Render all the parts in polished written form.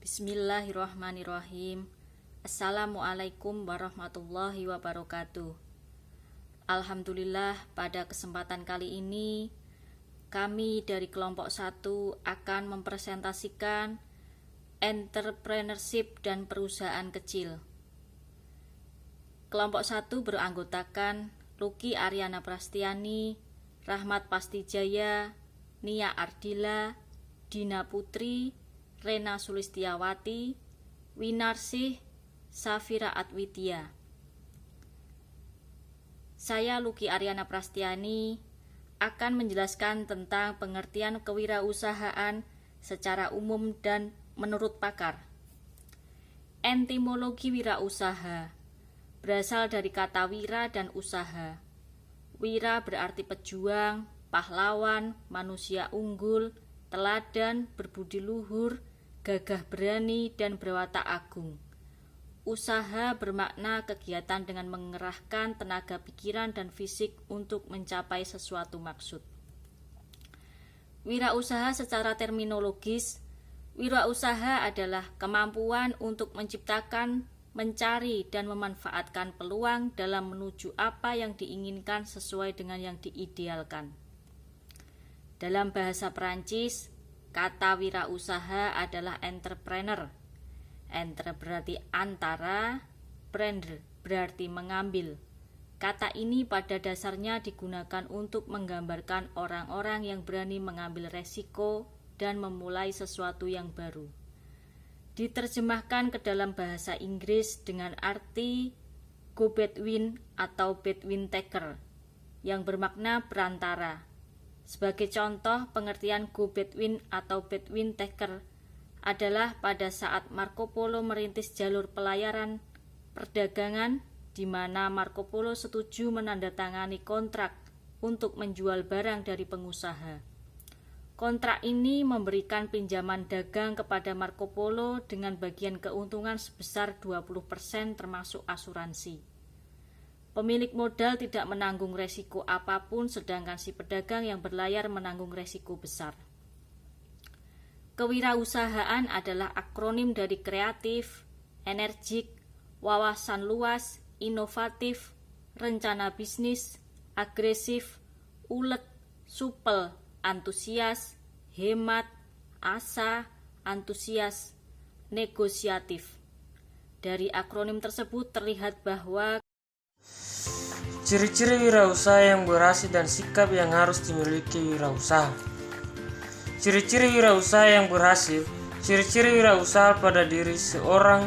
Bismillahirrahmanirrahim. Assalamualaikum warahmatullahi wabarakatuh. Alhamdulillah, pada kesempatan kali ini kami dari kelompok 1 akan mempresentasikan entrepreneurship dan perusahaan kecil. Kelompok 1 beranggotakan Luki Aryana Prastiani, Rahmat Pastijaya, Nia Ardila, Dina Putri, Rena Sulistiawati, Winarsih, Safira Adwitya. Saya Luki Aryana Prastiani akan menjelaskan tentang pengertian kewirausahaan secara umum dan menurut pakar. Etimologi wirausaha berasal dari kata wira dan usaha. Wira berarti pejuang, pahlawan, manusia unggul, teladan, berbudi luhur, gagah berani, dan berwatak agung. Usaha bermakna kegiatan dengan mengerahkan tenaga pikiran dan fisik untuk mencapai sesuatu maksud. Wirausaha secara terminologis, wirausaha adalah kemampuan untuk menciptakan, mencari, dan memanfaatkan peluang dalam menuju apa yang diinginkan sesuai dengan yang diidealkan. Dalam bahasa Perancis, kata wirausaha adalah entrepreneur. Entre berarti antara, prendre berarti mengambil. Kata ini pada dasarnya digunakan untuk menggambarkan orang-orang yang berani mengambil resiko dan memulai sesuatu yang baru. Diterjemahkan ke dalam bahasa Inggris dengan arti go between atau between taker, yang bermakna perantara. Sebagai contoh, pengertian go between atau between taker adalah pada saat Marco Polo merintis jalur pelayaran perdagangan di mana Marco Polo setuju menandatangani kontrak untuk menjual barang dari pengusaha. Kontrak ini memberikan pinjaman dagang kepada Marco Polo dengan bagian keuntungan sebesar 20% termasuk asuransi. Pemilik modal tidak menanggung resiko apapun, sedangkan si pedagang yang berlayar menanggung resiko besar. Kewirausahaan adalah akronim dari kreatif, energik, wawasan luas, inovatif, rencana bisnis, agresif, ulet, supel, antusias, hemat, asa, antusias, negosiatif. Dari akronim tersebut terlihat bahwa ciri-ciri wirausaha yang berhasil dan sikap yang harus dimiliki wirausaha. Ciri-ciri wirausaha yang berhasil. Ciri-ciri wirausaha pada diri seorang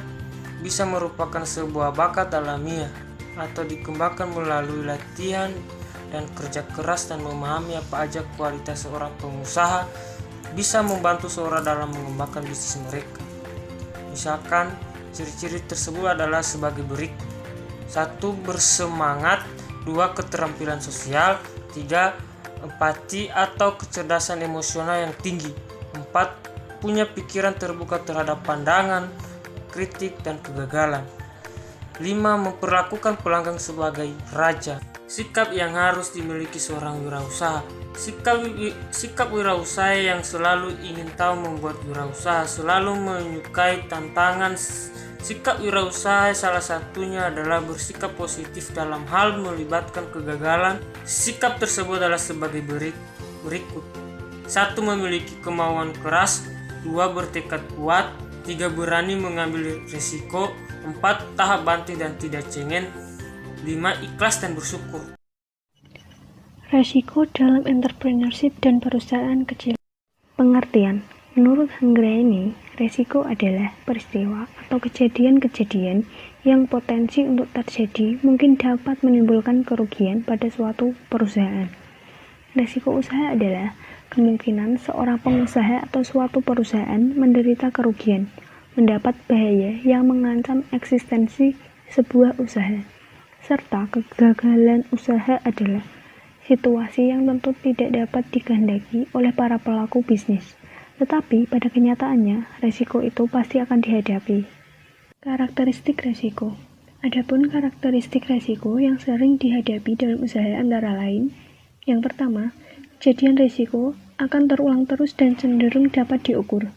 bisa merupakan sebuah bakat alamiah atau dikembangkan melalui latihan dan kerja keras, dan memahami apa aja kualitas seorang pengusaha bisa membantu seorang dalam mengembangkan bisnis mereka. Misalkan, ciri-ciri tersebut adalah sebagai berikut. 1. Bersemangat. 2. Keterampilan sosial. 3. Empati atau kecerdasan emosional yang tinggi. 4. Punya pikiran terbuka terhadap pandangan, kritik, dan kegagalan. 5. Memperlakukan pelanggan sebagai raja. Sikap yang harus dimiliki seorang wirausaha. Sikap wirausaha yang selalu ingin tahu membuat wirausaha, selalu menyukai tantangan. Sikap wirausaha salah satunya adalah bersikap positif dalam hal melibatkan kegagalan. Sikap tersebut adalah sebagai berikut. 1. Memiliki kemauan keras. 2. Bertekad kuat. 3. Berani mengambil risiko. 4. Tahap banting dan tidak cengeng. 5. Ikhlas dan bersyukur. Resiko dalam entrepreneurship dan perusahaan kecil. Pengertian. Menurut Hanggraini, resiko adalah peristiwa atau kejadian-kejadian yang potensi untuk terjadi mungkin dapat menimbulkan kerugian pada suatu perusahaan. Resiko usaha adalah kemungkinan seorang pengusaha atau suatu perusahaan menderita kerugian, mendapat bahaya yang mengancam eksistensi sebuah usaha. Serta kegagalan usaha adalah situasi yang tentu tidak dapat dikehendaki oleh para pelaku bisnis. Tetapi pada kenyataannya, resiko itu pasti akan dihadapi. Karakteristik resiko. Adapun karakteristik resiko yang sering dihadapi dalam usaha antara lain, yang pertama, kejadian resiko akan terulang terus dan cenderung dapat diukur.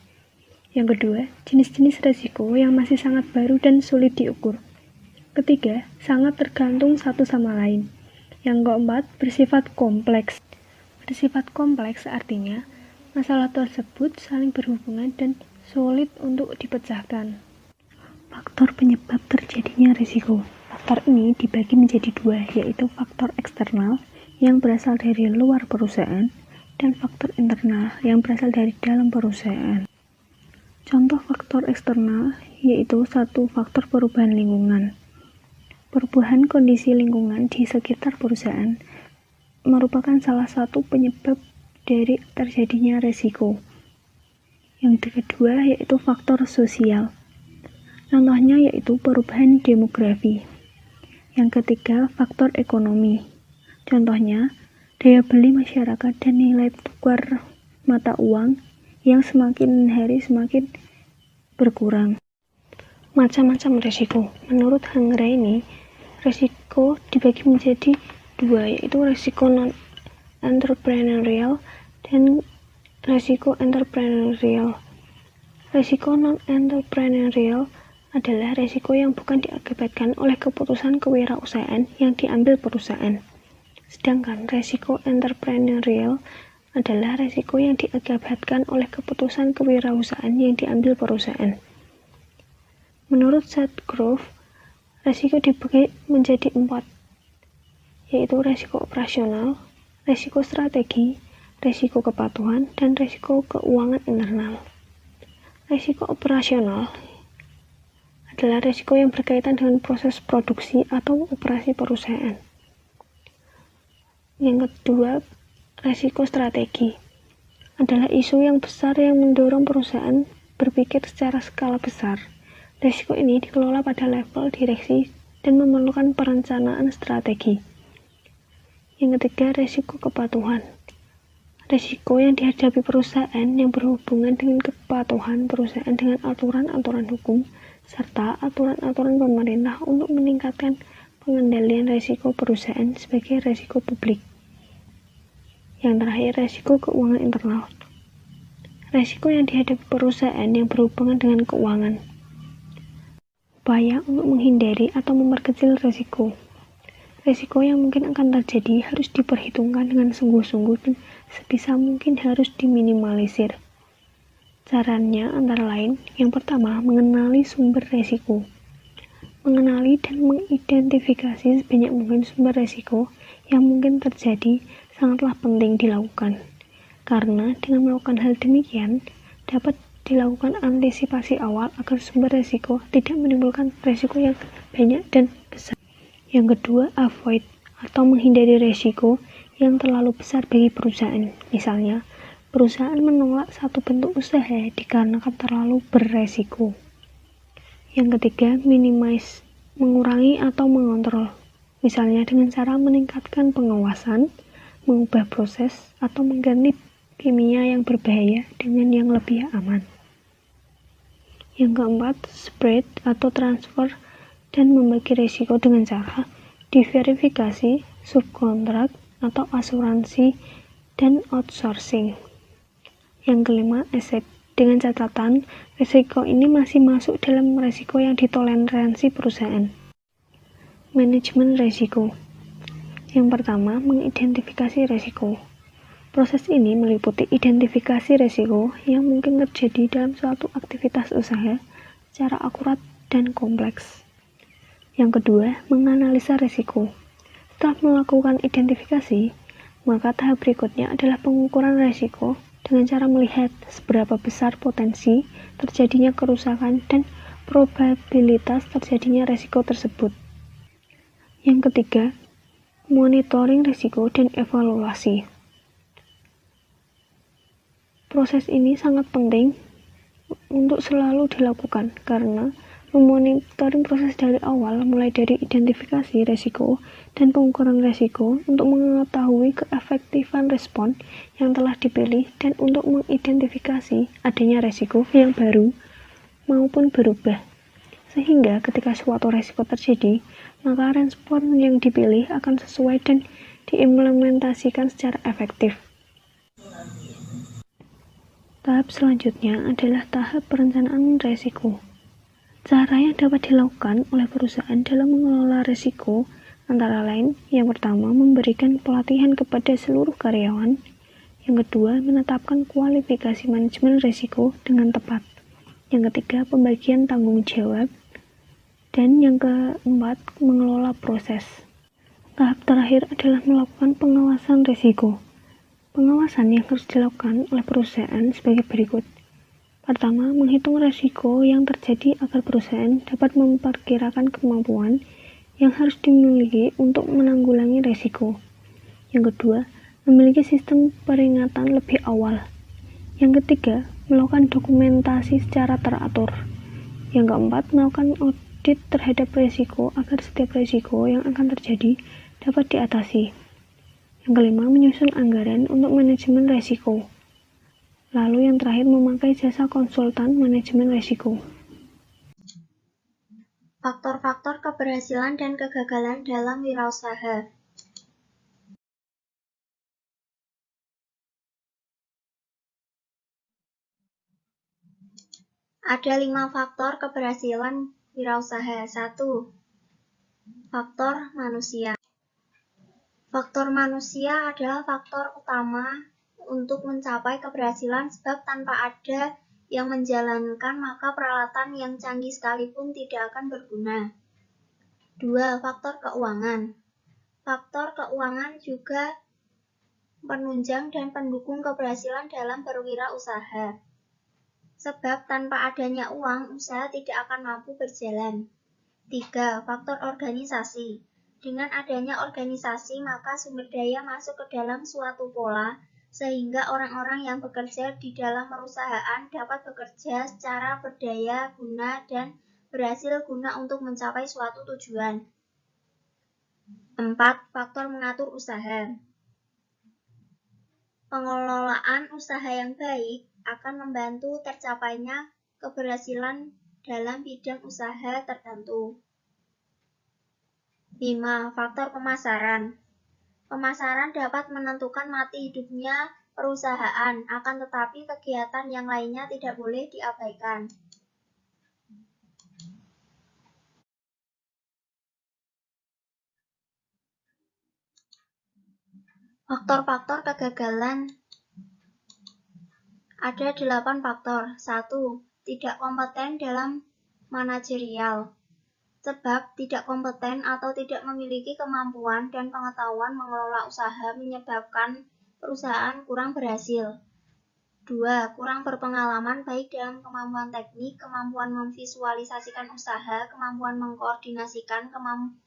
Yang kedua, jenis-jenis resiko yang masih sangat baru dan sulit diukur. Ketiga, sangat tergantung satu sama lain. Yang keempat, bersifat kompleks. Bersifat kompleks artinya masalah tersebut saling berhubungan dan sulit untuk dipecahkan. Faktor penyebab terjadinya risiko. Faktor ini dibagi menjadi dua, yaitu faktor eksternal yang berasal dari luar perusahaan dan faktor internal yang berasal dari dalam perusahaan. Contoh faktor eksternal yaitu satu, faktor perubahan lingkungan. Perubahan kondisi lingkungan di sekitar perusahaan merupakan salah satu penyebab dari terjadinya risiko. Yang kedua yaitu faktor sosial. Contohnya yaitu perubahan demografi. Yang ketiga, faktor ekonomi. Contohnya, daya beli masyarakat dan nilai tukar mata uang yang semakin hari semakin berkurang. Macam-macam risiko. Menurut Hanggraini, risiko dibagi menjadi dua, yaitu risiko non-entrepreneurial dan risiko entrepreneurial. Risiko non-entrepreneurial adalah risiko yang bukan diakibatkan oleh keputusan kewirausahaan yang diambil perusahaan. Sedangkan risiko entrepreneurial adalah risiko yang diakibatkan oleh keputusan kewirausahaan yang diambil perusahaan. Menurut Seth Grove, risiko dibagi menjadi 4, yaitu risiko operasional, risiko strategi, risiko kepatuhan, dan risiko keuangan internal. Risiko operasional adalah risiko yang berkaitan dengan proses produksi atau operasi perusahaan. Yang kedua, risiko strategi adalah isu yang besar yang mendorong perusahaan berpikir secara skala besar. Risiko ini dikelola pada level direksi dan memerlukan perencanaan strategi. Yang ketiga, risiko kepatuhan. Risiko yang dihadapi perusahaan yang berhubungan dengan kepatuhan perusahaan dengan aturan-aturan hukum serta aturan-aturan pemerintah untuk meningkatkan pengendalian risiko perusahaan sebagai risiko publik. Yang terakhir, risiko keuangan internal. Risiko yang dihadapi perusahaan yang berhubungan dengan keuangan. Upaya untuk menghindari atau memperkecil risiko. Risiko yang mungkin akan terjadi harus diperhitungkan dengan sungguh-sungguh dan sebisa mungkin harus diminimalisir. Caranya antara lain, yang pertama, mengenali sumber risiko. Mengenali dan mengidentifikasi sebanyak mungkin sumber risiko yang mungkin terjadi sangatlah penting dilakukan. Karena dengan melakukan hal demikian, dapat dilakukan antisipasi awal agar sumber risiko tidak menimbulkan risiko yang banyak dan besar. Yang kedua, avoid atau menghindari risiko yang terlalu besar bagi perusahaan. Misalnya, perusahaan menolak satu bentuk usaha dikarenakan terlalu beresiko. Yang ketiga, minimize, mengurangi atau mengontrol. Misalnya dengan cara meningkatkan pengawasan, mengubah proses, atau mengganti kimia yang berbahaya dengan yang lebih aman. Yang keempat, spread atau transfer dan membagi risiko dengan cara diverifikasi, subkontrak, atau asuransi, dan outsourcing. Yang kelima, asset. Dengan catatan, risiko ini masih masuk dalam risiko yang ditoleransi perusahaan. Manajemen risiko. Yang pertama, mengidentifikasi risiko. Proses ini meliputi identifikasi risiko yang mungkin terjadi dalam suatu aktivitas usaha secara akurat dan kompleks. Yang kedua, menganalisa risiko. Setelah melakukan identifikasi, maka tahap berikutnya adalah pengukuran risiko dengan cara melihat seberapa besar potensi terjadinya kerusakan dan probabilitas terjadinya risiko tersebut. Yang ketiga, monitoring risiko dan evaluasi. Proses ini sangat penting untuk selalu dilakukan karena memonitoring proses dari awal mulai dari identifikasi risiko dan pengukuran risiko untuk mengetahui keefektifan respon yang telah dipilih dan untuk mengidentifikasi adanya risiko yang baru maupun berubah. Sehingga ketika suatu risiko terjadi, maka respon yang dipilih akan sesuai dan diimplementasikan secara efektif. Tahap selanjutnya adalah tahap perencanaan risiko. Cara yang dapat dilakukan oleh perusahaan dalam mengelola risiko antara lain, yang pertama, memberikan pelatihan kepada seluruh karyawan. Yang kedua, menetapkan kualifikasi manajemen risiko dengan tepat. Yang ketiga, pembagian tanggung jawab. Dan yang keempat, mengelola proses. Tahap terakhir adalah melakukan pengawasan risiko. Pengawasan yang harus dilakukan oleh perusahaan sebagai berikut. Pertama, menghitung risiko yang terjadi agar perusahaan dapat memperkirakan kemampuan yang harus dimiliki untuk menanggulangi risiko. Yang kedua, memiliki sistem peringatan lebih awal. Yang ketiga, melakukan dokumentasi secara teratur. Yang keempat, melakukan audit terhadap risiko agar setiap risiko yang akan terjadi dapat diatasi. Yang kelima, menyusun anggaran untuk manajemen risiko. Lalu yang terakhir, memakai jasa konsultan manajemen risiko. Faktor-faktor keberhasilan dan kegagalan dalam wirausaha. Ada 5 faktor keberhasilan wirausaha. 1. Faktor manusia. Faktor manusia adalah faktor utama untuk mencapai keberhasilan, sebab tanpa ada yang menjalankan maka peralatan yang canggih sekalipun tidak akan berguna. 2. Faktor keuangan. Faktor keuangan juga penunjang dan pendukung keberhasilan dalam berwirausaha. Sebab tanpa adanya uang, usaha tidak akan mampu berjalan. 3. Faktor organisasi. Dengan adanya organisasi, maka sumber daya masuk ke dalam suatu pola, sehingga orang-orang yang bekerja di dalam perusahaan dapat bekerja secara berdaya guna dan berhasil guna untuk mencapai suatu tujuan. 4. Faktor mengatur usaha. Pengelolaan usaha yang baik akan membantu tercapainya keberhasilan dalam bidang usaha tertentu. 5. Faktor pemasaran. Pemasaran dapat menentukan mati hidupnya perusahaan, akan tetapi kegiatan yang lainnya tidak boleh diabaikan. Faktor-faktor kegagalan. Ada 8 faktor. 1. Tidak kompeten dalam manajerial. Sebab tidak kompeten atau tidak memiliki kemampuan dan pengetahuan mengelola usaha menyebabkan perusahaan kurang berhasil. 2. Kurang berpengalaman baik dalam kemampuan teknik, kemampuan memvisualisasikan usaha, kemampuan mengkoordinasikan, kemampuan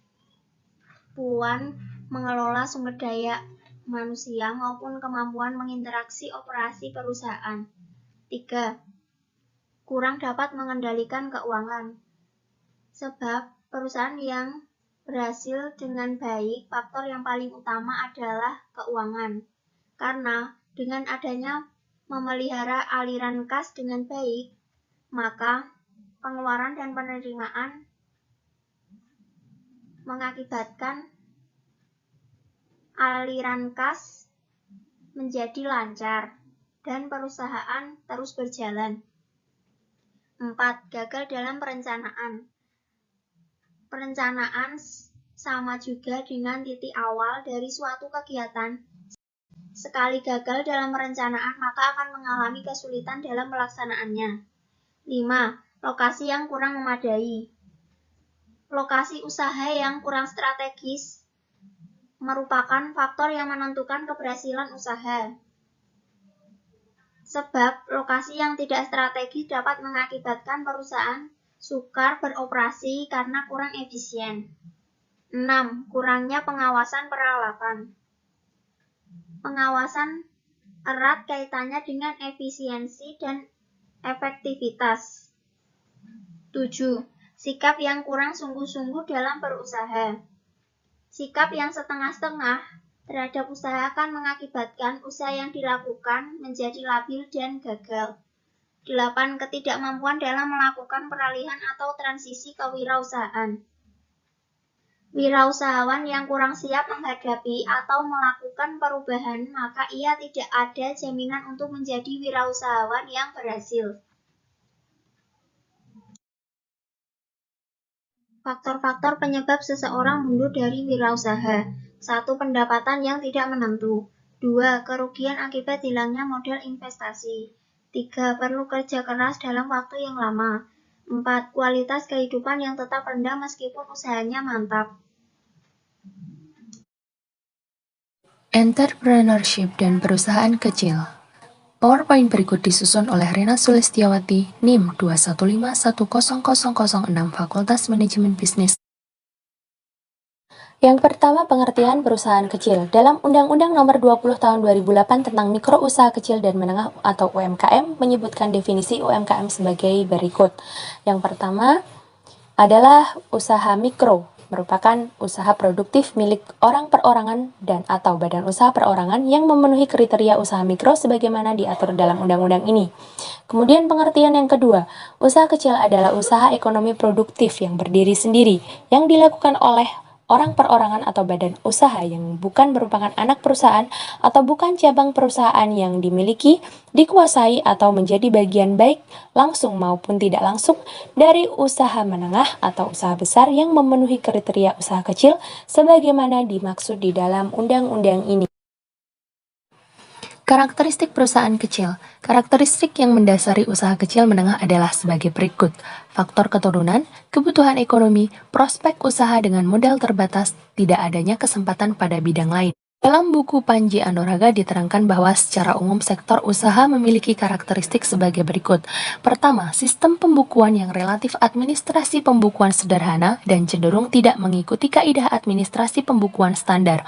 mengelola sumber daya manusia, maupun kemampuan menginteraksi operasi perusahaan. 3. Kurang dapat mengendalikan keuangan. Sebab perusahaan yang berhasil dengan baik, faktor yang paling utama adalah keuangan. Karena dengan adanya memelihara aliran kas dengan baik, maka pengeluaran dan penerimaan mengakibatkan aliran kas menjadi lancar dan perusahaan terus berjalan. 4. Gagal dalam perencanaan. Perencanaan sama juga dengan titik awal dari suatu kegiatan. Sekali gagal dalam perencanaan, maka akan mengalami kesulitan dalam pelaksanaannya. 5. Lokasi yang kurang memadai. Lokasi usaha yang kurang strategis merupakan faktor yang menentukan keberhasilan usaha. Sebab lokasi yang tidak strategis dapat mengakibatkan perusahaan sukar beroperasi karena kurang efisien. 6. Kurangnya pengawasan peralatan. Pengawasan erat kaitannya dengan efisiensi dan efektivitas. 7. Sikap yang kurang sungguh-sungguh dalam berusaha. Sikap yang setengah-setengah terhadap usaha akan mengakibatkan usaha yang dilakukan menjadi labil dan gagal. 8. Ketidakmampuan dalam melakukan peralihan atau transisi kewirausahaan. wirausahawan yang kurang siap menghadapi atau melakukan perubahan, maka ia tidak ada jaminan untuk menjadi wirausahawan yang berhasil. Faktor-faktor penyebab seseorang mundur dari wirausaha. 1. Pendapatan yang tidak menentu. 2. Kerugian akibat hilangnya modal investasi. 3. Perlu kerja keras dalam waktu yang lama. 4. Kualitas kehidupan yang tetap rendah meskipun usahanya mantap. Entrepreneurship dan perusahaan kecil. PowerPoint berikut disusun oleh Rena Sulistiawati, NIM 215100006 Fakultas Manajemen Bisnis. Yang pertama, pengertian perusahaan kecil. Dalam Undang-Undang Nomor 20 Tahun 2008 tentang Mikro Usaha Kecil dan Menengah atau UMKM menyebutkan definisi UMKM sebagai berikut. Yang pertama adalah usaha mikro, merupakan usaha produktif milik orang perorangan dan atau badan usaha perorangan yang memenuhi kriteria usaha mikro sebagaimana diatur dalam undang-undang ini. Kemudian pengertian yang kedua, usaha kecil adalah usaha ekonomi produktif yang berdiri sendiri, yang dilakukan oleh orang perorangan atau badan usaha yang bukan merupakan anak perusahaan atau bukan cabang perusahaan yang dimiliki, dikuasai atau menjadi bagian baik langsung maupun tidak langsung dari usaha menengah atau usaha besar yang memenuhi kriteria usaha kecil sebagaimana dimaksud di dalam undang-undang ini. Karakteristik perusahaan kecil. Karakteristik yang mendasari usaha kecil menengah adalah sebagai berikut. Faktor keturunan, kebutuhan ekonomi, prospek usaha dengan modal terbatas, tidak adanya kesempatan pada bidang lain. Dalam buku Panji Andoraga diterangkan bahwa secara umum sektor usaha memiliki karakteristik sebagai berikut. Pertama, sistem pembukuan yang relatif administrasi pembukuan sederhana dan cenderung tidak mengikuti kaidah administrasi pembukuan standar.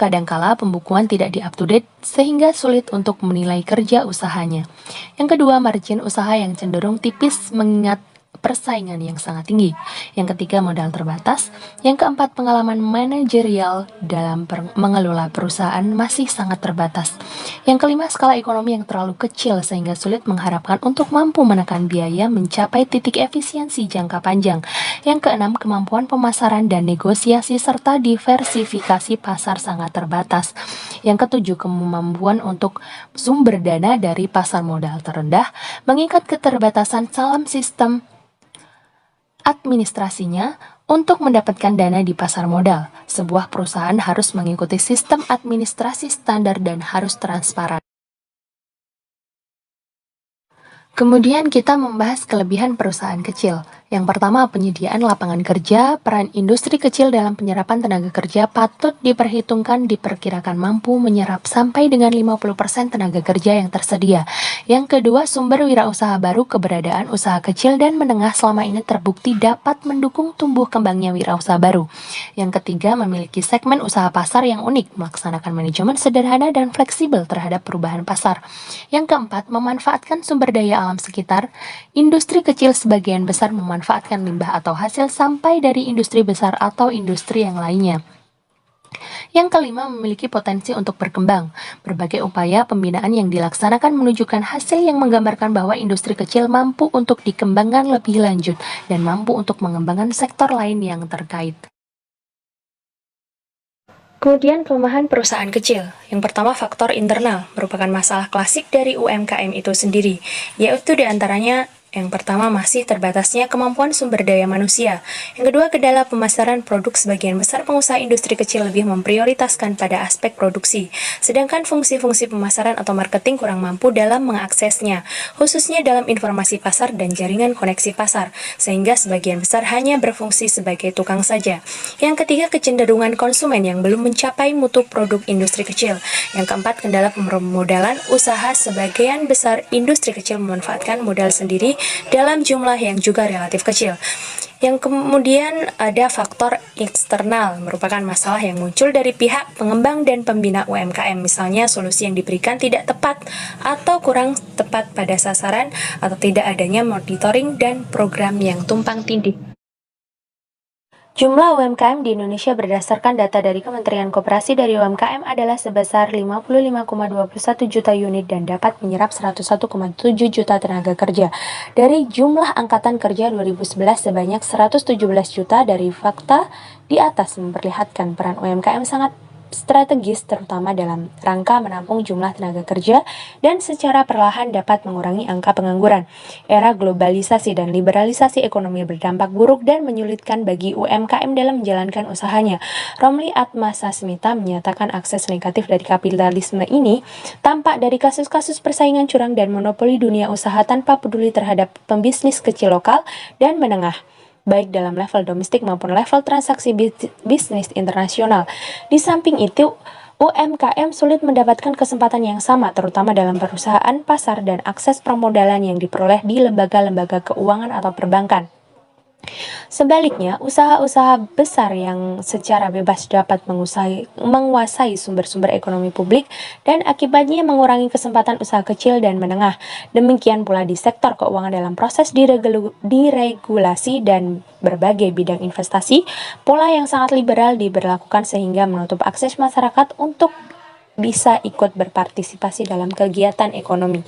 Kadangkala pembukuan tidak di-up-to-date sehingga sulit untuk menilai kerja usahanya. Yang kedua, margin usaha yang cenderung tipis mengingat persaingan yang sangat tinggi. Yang ketiga, modal terbatas. Yang keempat, pengalaman manajerial dalam mengelola perusahaan masih sangat terbatas. Yang kelima, skala ekonomi yang terlalu kecil sehingga sulit mengharapkan untuk mampu menekan biaya mencapai titik efisiensi jangka panjang. Yang keenam, kemampuan pemasaran dan negosiasi serta diversifikasi pasar sangat terbatas. Yang ketujuh, kemampuan untuk sumber dana dari pasar modal terendah mengikat keterbatasan salam sistem administrasinya untuk mendapatkan dana di pasar modal. Sebuah perusahaan harus mengikuti sistem administrasi standar dan harus transparan. Kemudian kita membahas kelebihan perusahaan kecil. Yang pertama, penyediaan lapangan kerja. Peran industri kecil dalam penyerapan tenaga kerja patut diperhitungkan diperkirakan mampu menyerap sampai dengan 50% tenaga kerja yang tersedia. Yang kedua, sumber wirausaha baru. Keberadaan usaha kecil dan menengah selama ini terbukti dapat mendukung tumbuh kembangnya wirausaha baru. Yang ketiga, memiliki segmen usaha pasar yang unik, melaksanakan manajemen sederhana dan fleksibel terhadap perubahan pasar. Yang keempat, memanfaatkan sumber daya alam sekitar. Industri kecil sebagian besar memanfaatkan limbah atau hasil sampai dari industri besar atau industri yang lainnya. Yang kelima, memiliki potensi untuk berkembang. Berbagai upaya pembinaan yang dilaksanakan menunjukkan hasil yang menggambarkan bahwa industri kecil mampu untuk dikembangkan lebih lanjut dan mampu untuk mengembangkan sektor lain yang terkait. Kemudian kelemahan perusahaan kecil. Yang pertama, faktor internal merupakan masalah klasik dari UMKM itu sendiri, yaitu diantaranya yang pertama, masih terbatasnya kemampuan sumber daya manusia. Yang kedua, kendala pemasaran produk. Sebagian besar pengusaha industri kecil lebih memprioritaskan pada aspek produksi, sedangkan fungsi-fungsi pemasaran atau marketing kurang mampu dalam mengaksesnya, khususnya dalam informasi pasar dan jaringan koneksi pasar, sehingga sebagian besar hanya berfungsi sebagai tukang saja. Yang ketiga, kecenderungan konsumen yang belum mencapai mutu produk industri kecil. Yang keempat, kendala pemodalan usaha. Sebagian besar industri kecil memanfaatkan modal sendiri dalam jumlah yang juga relatif kecil. Yang kemudian ada faktor eksternal, merupakan masalah yang muncul dari pihak pengembang dan pembina UMKM. Misalnya solusi yang diberikan tidak tepat atau kurang tepat pada sasaran, atau tidak adanya monitoring dan program yang tumpang tindih. Jumlah UMKM di Indonesia berdasarkan data dari Kementerian Koperasi dari UMKM adalah sebesar 55,21 juta unit dan dapat menyerap 101,7 juta tenaga kerja. Dari jumlah angkatan kerja 2011 sebanyak 117 juta. Dari fakta di atas memperlihatkan peran UMKM sangat strategis terutama dalam rangka menampung jumlah tenaga kerja dan secara perlahan dapat mengurangi angka pengangguran. Era globalisasi dan liberalisasi ekonomi berdampak buruk dan menyulitkan bagi UMKM dalam menjalankan usahanya. Romli Atmasasmita menyatakan akses negatif dari kapitalisme ini tampak dari kasus-kasus persaingan curang dan monopoli dunia usaha tanpa peduli terhadap pembisnis kecil lokal dan menengah, baik dalam level domestik maupun level transaksi bisnis internasional. Di samping itu, UMKM sulit mendapatkan kesempatan yang sama, terutama dalam perusahaan, pasar, dan akses permodalan yang diperoleh di lembaga-lembaga keuangan atau perbankan. Sebaliknya, usaha-usaha besar yang secara bebas dapat menguasai sumber-sumber ekonomi publik dan akibatnya mengurangi kesempatan usaha kecil dan menengah. Demikian pula di sektor keuangan dalam proses diregulasi dan berbagai bidang investasi, pola yang sangat liberal diberlakukan sehingga menutup akses masyarakat untuk bisa ikut berpartisipasi dalam kegiatan ekonomi.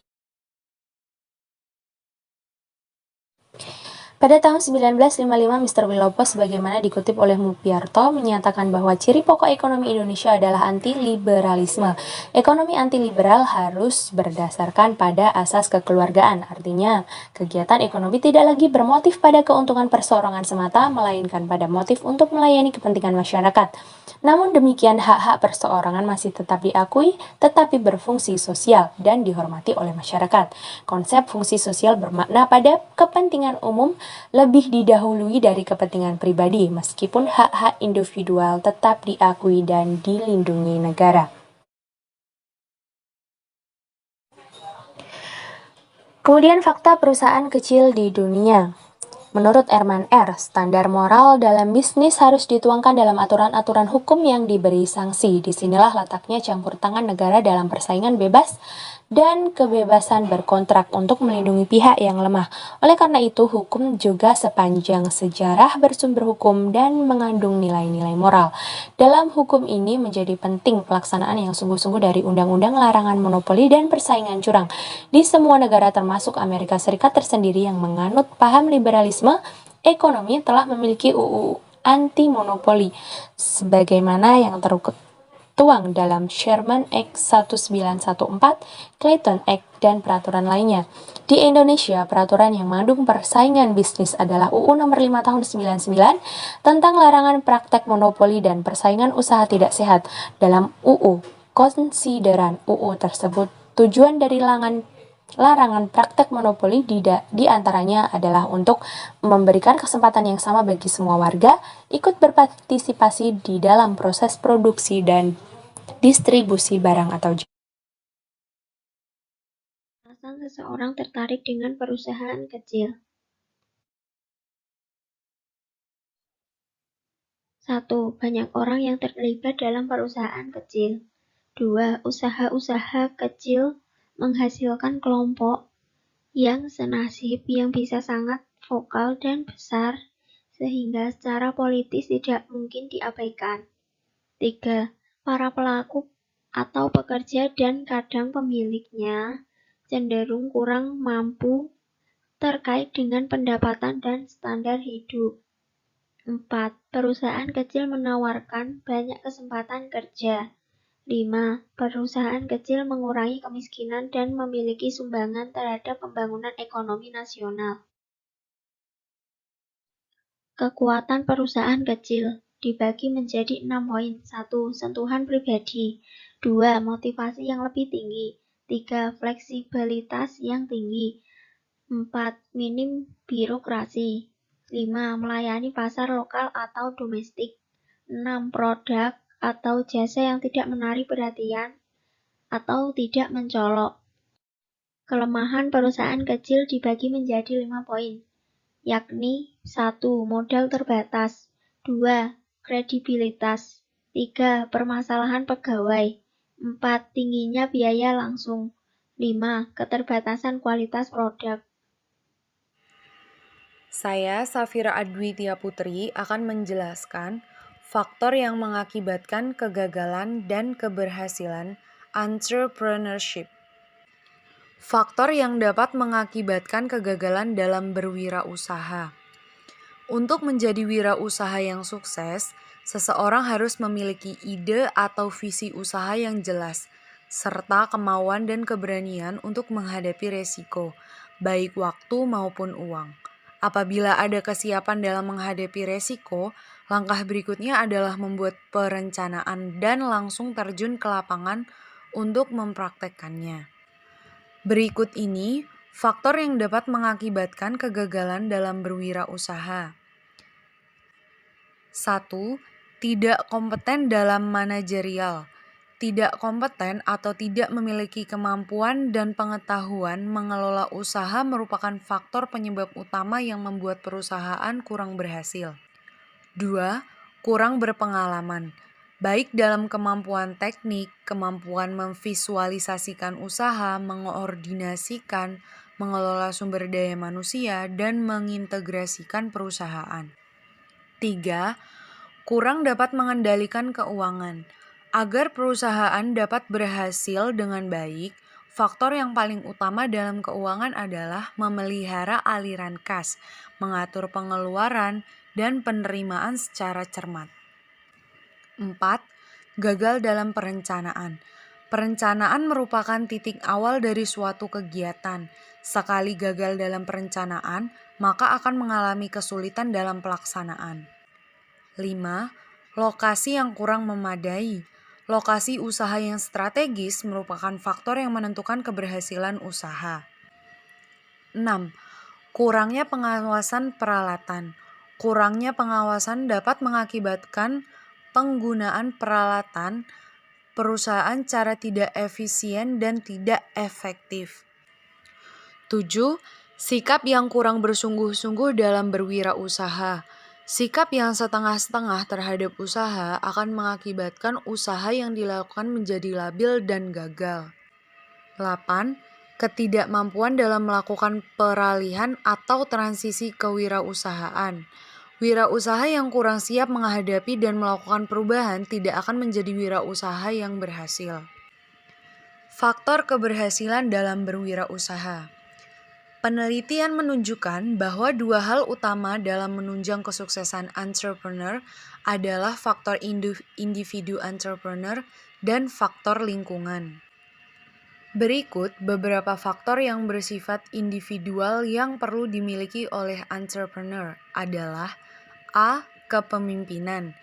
Pada tahun 1955, Mr. Wilopo sebagaimana dikutip oleh Mupiarto menyatakan bahwa ciri pokok ekonomi Indonesia adalah anti-liberalisme. Ekonomi anti-liberal harus berdasarkan pada asas kekeluargaan. Artinya, kegiatan ekonomi tidak lagi bermotif pada keuntungan perseorangan semata, melainkan pada motif untuk melayani kepentingan masyarakat. Namun demikian, hak-hak perseorangan masih tetap diakui, tetapi berfungsi sosial dan dihormati oleh masyarakat. Konsep fungsi sosial bermakna pada kepentingan umum lebih didahului dari kepentingan pribadi, meskipun hak-hak individual tetap diakui dan dilindungi negara. Kemudian fakta perusahaan kecil di dunia. Menurut Herman R., standar moral dalam bisnis harus dituangkan dalam aturan-aturan hukum yang diberi sanksi. Disinilah letaknya campur tangan negara dalam persaingan bebas dan kebebasan berkontrak untuk melindungi pihak yang lemah. Oleh karena itu, hukum juga sepanjang sejarah bersumber hukum dan mengandung nilai-nilai moral. Dalam hukum ini menjadi penting pelaksanaan yang sungguh-sungguh dari undang-undang larangan monopoli dan persaingan curang. Di semua negara termasuk Amerika Serikat tersendiri yang menganut paham liberalisme ekonomi telah memiliki UU anti monopoli sebagaimana yang tertuang dalam Sherman Act 1914, Clayton Act, dan peraturan lainnya. Di Indonesia, peraturan yang mengandung persaingan bisnis adalah UU Nomor 5 Tahun 99 tentang larangan praktek monopoli dan persaingan usaha tidak sehat. Dalam UU Konsideran UU tersebut, tujuan dari larangan praktek monopoli di antaranya adalah untuk memberikan kesempatan yang sama bagi semua warga ikut berpartisipasi di dalam proses produksi dan distribusi barang atau jasa. Alasan seseorang tertarik dengan perusahaan kecil. 1. Banyak orang yang terlibat dalam perusahaan kecil. 2. Usaha-usaha kecil menghasilkan kelompok yang senasib yang bisa sangat vokal dan besar sehingga secara politis tidak mungkin diabaikan. 3. Para pelaku atau pekerja dan kadang pemiliknya cenderung kurang mampu terkait dengan pendapatan dan standar hidup. 4. Perusahaan kecil menawarkan banyak kesempatan kerja. 5. Perusahaan kecil mengurangi kemiskinan dan memiliki sumbangan terhadap pembangunan ekonomi nasional. Kekuatan perusahaan kecil dibagi menjadi 6 poin. 1. Sentuhan pribadi. 2. Motivasi yang lebih tinggi. 3. Fleksibilitas yang tinggi. 4. Minim birokrasi. 5. Melayani pasar lokal atau domestik. 6. Produk atau jasa yang tidak menarik perhatian atau tidak mencolok. Kelemahan perusahaan kecil dibagi menjadi 5 poin, yakni 1. Modal terbatas. 2. Kredibilitas. 3. Permasalahan pegawai. 4. Tingginya biaya langsung. 5. Keterbatasan kualitas produk. Saya, Safira Adwitya Putri, akan menjelaskan faktor yang mengakibatkan kegagalan dan keberhasilan entrepreneurship. Faktor yang dapat mengakibatkan kegagalan dalam berwirausaha. Untuk menjadi wirausaha yang sukses, seseorang harus memiliki ide atau visi usaha yang jelas, serta kemauan dan keberanian untuk menghadapi resiko, baik waktu maupun uang. Apabila ada kesiapan dalam menghadapi resiko, langkah berikutnya adalah membuat perencanaan dan langsung terjun ke lapangan untuk mempraktekkannya. Berikut ini faktor yang dapat mengakibatkan kegagalan dalam berwirausaha. 1. Tidak kompeten dalam manajerial. Tidak kompeten atau tidak memiliki kemampuan dan pengetahuan mengelola usaha merupakan faktor penyebab utama yang membuat perusahaan kurang berhasil. 2. Kurang berpengalaman, baik dalam kemampuan teknik, kemampuan memvisualisasikan usaha, mengordinasikan, mengelola sumber daya manusia, dan mengintegrasikan perusahaan. 3. Kurang dapat mengendalikan keuangan. Agar perusahaan dapat berhasil dengan baik, faktor yang paling utama dalam keuangan adalah memelihara aliran kas, mengatur pengeluaran, dan penerimaan secara cermat. 4. Gagal dalam perencanaan. Perencanaan merupakan titik awal dari suatu kegiatan. Sekali gagal dalam perencanaan, maka akan mengalami kesulitan dalam pelaksanaan. 5. Lokasi yang kurang memadai. Lokasi usaha yang strategis merupakan faktor yang menentukan keberhasilan usaha. 6. Kurangnya pengawasan peralatan. Kurangnya pengawasan dapat mengakibatkan penggunaan peralatan perusahaan cara tidak efisien dan tidak efektif. 7. Sikap yang kurang bersungguh-sungguh dalam berwirausaha. Sikap yang setengah-setengah terhadap usaha akan mengakibatkan usaha yang dilakukan menjadi labil dan gagal. 8. Ketidakmampuan dalam melakukan peralihan atau transisi kewirausahaan. Wirausaha yang kurang siap menghadapi dan melakukan perubahan tidak akan menjadi wirausaha yang berhasil. Faktor keberhasilan dalam berwirausaha. Penelitian menunjukkan bahwa dua hal utama dalam menunjang kesuksesan entrepreneur adalah faktor individu entrepreneur dan faktor lingkungan. Berikut beberapa faktor yang bersifat individual yang perlu dimiliki oleh entrepreneur adalah A. Kepemimpinan,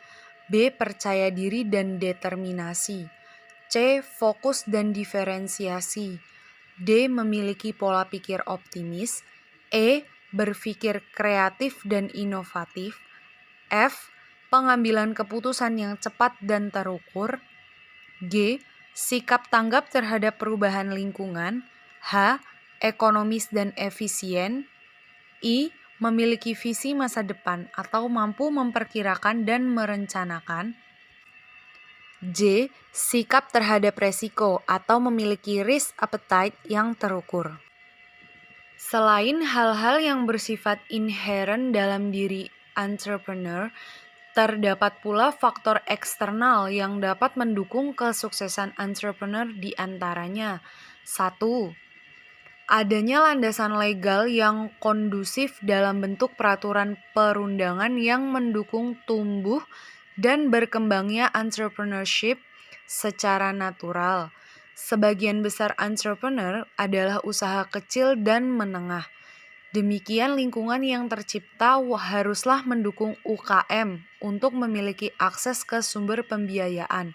B. Percaya diri dan determinasi, C. Fokus dan diferensiasi, D. Memiliki pola pikir optimis, E. Berpikir kreatif dan inovatif, F. Pengambilan keputusan yang cepat dan terukur, G. Sikap tanggap terhadap perubahan lingkungan, H. Ekonomis dan efisien, I. Memiliki visi masa depan atau mampu memperkirakan dan merencanakan, J. Sikap terhadap resiko atau memiliki risk appetite yang terukur. Selain hal-hal yang bersifat inherent dalam diri entrepreneur, terdapat pula faktor eksternal yang dapat mendukung kesuksesan entrepreneur di antaranya. 1. Adanya landasan legal yang kondusif dalam bentuk peraturan perundangan yang mendukung tumbuh dan berkembangnya entrepreneurship secara natural. Sebagian besar entrepreneur adalah usaha kecil dan menengah. Demikian lingkungan yang tercipta haruslah mendukung UKM untuk memiliki akses ke sumber pembiayaan,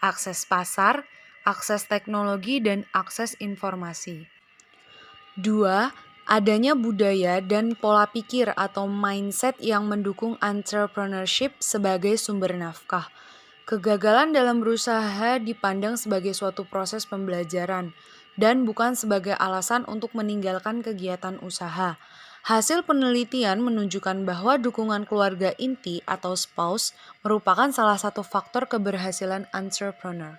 akses pasar, akses teknologi, dan akses informasi. 2. Adanya budaya dan pola pikir atau mindset yang mendukung entrepreneurship sebagai sumber nafkah. Kegagalan dalam berusaha dipandang sebagai suatu proses pembelajaran dan bukan sebagai alasan untuk meninggalkan kegiatan usaha. Hasil penelitian menunjukkan bahwa dukungan keluarga inti atau spouse merupakan salah satu faktor keberhasilan entrepreneur.